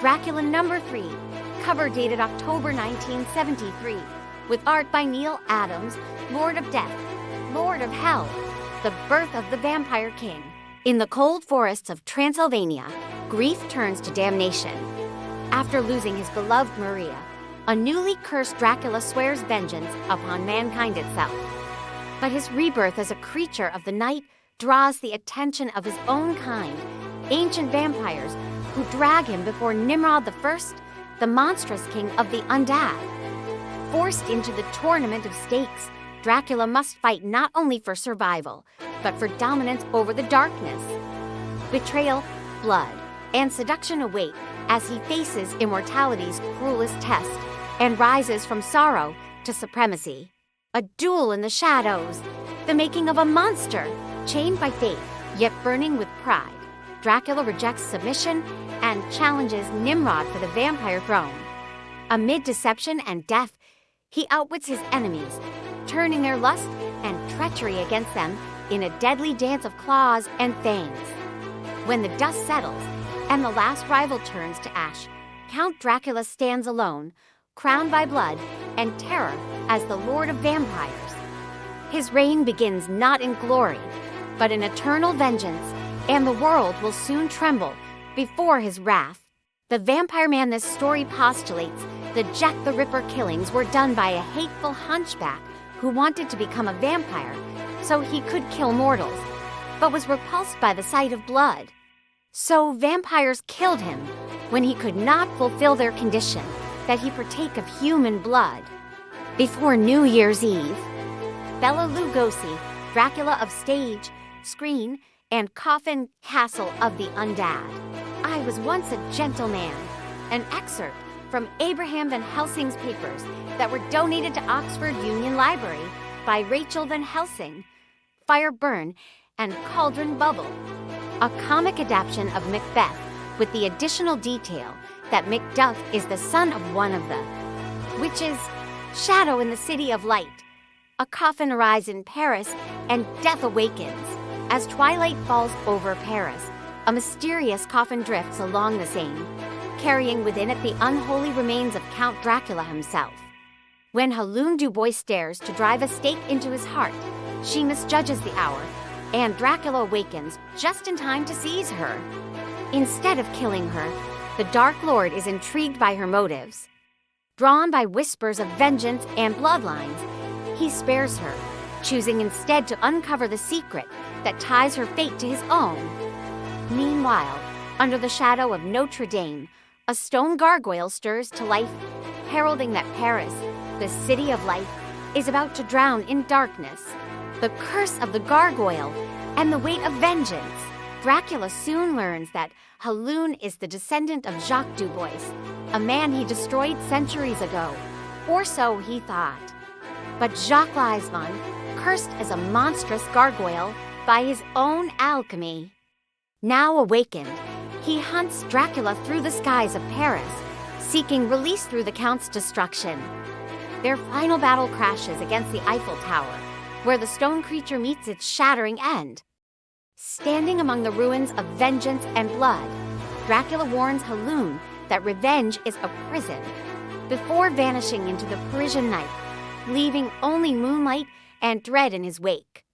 Dracula #3, cover dated October 1973, with art by Neil Adams, Lord of Death, Lord of Hell, the birth of the Vampire King. In the cold forests of Transylvania, grief turns to damnation. After losing his beloved Maria, a newly cursed Dracula swears vengeance upon mankind itself. But his rebirth as a creature of the night draws the attention of his own kind, ancient vampires who drag him before Nimrod I, the monstrous king of the undead. Forced into the tournament of stakes, Dracula must fight not only for survival, but for dominance over the darkness. Betrayal, blood, and seduction await as he faces immortality's cruelest test and rises from sorrow to supremacy. A duel in the shadows, the making of a monster, chained by faith, yet burning with pride. Dracula rejects submission and challenges Nimrod for the vampire throne. Amid deception and death, he outwits his enemies, turning their lust and treachery against them in a deadly dance of claws and fangs. When the dust settles and the last rival turns to ash, Count Dracula stands alone, crowned by blood and terror as the Lord of Vampires. His reign begins not in glory, but in eternal vengeance, and the world will soon tremble before his wrath. The Vampire Man this story postulates the Jack the Ripper killings were done by a hateful hunchback who wanted to become a vampire so he could kill mortals, but was repulsed by the sight of blood. So vampires killed him when he could not fulfill their condition that he partake of human blood. Before New Year's Eve, Bela Lugosi, Dracula of stage, screen, and coffin castle of the undead. I was once a gentleman, an excerpt from Abraham Van Helsing's papers that were donated to Oxford Union Library by Rachel Van Helsing, Fire Burn, and Cauldron Bubble. A comic adaptation of Macbeth with the additional detail that Macduff is the son of one of the witches, Shadow in the City of Light. A coffin arrives in Paris and death awakens. As twilight falls over Paris, a mysterious coffin drifts along the Seine, carrying within it the unholy remains of Count Dracula himself. When Helene Dubois dares to drive a stake into his heart, she misjudges the hour, and Dracula awakens just in time to seize her. Instead of killing her, the Dark Lord is intrigued by her motives. Drawn by whispers of vengeance and bloodlines, he spares her, choosing instead to uncover the secret that ties her fate to his own. Meanwhile, under the shadow of Notre Dame, a stone gargoyle stirs to life, heralding that Paris, the city of light, is about to drown in darkness. The curse of the gargoyle and the weight of vengeance. Dracula soon learns that Helene is the descendant of Jacques Dubois, a man he destroyed centuries ago, or so he thought. But Jacques Laisvon, cursed as a monstrous gargoyle by his own alchemy. Now awakened, he hunts Dracula through the skies of Paris, seeking release through the Count's destruction. Their final battle crashes against the Eiffel Tower, where the stone creature meets its shattering end. Standing among the ruins of vengeance and blood, Dracula warns Helene that revenge is a prison, before vanishing into the Parisian night, leaving only moonlight and dread in his wake.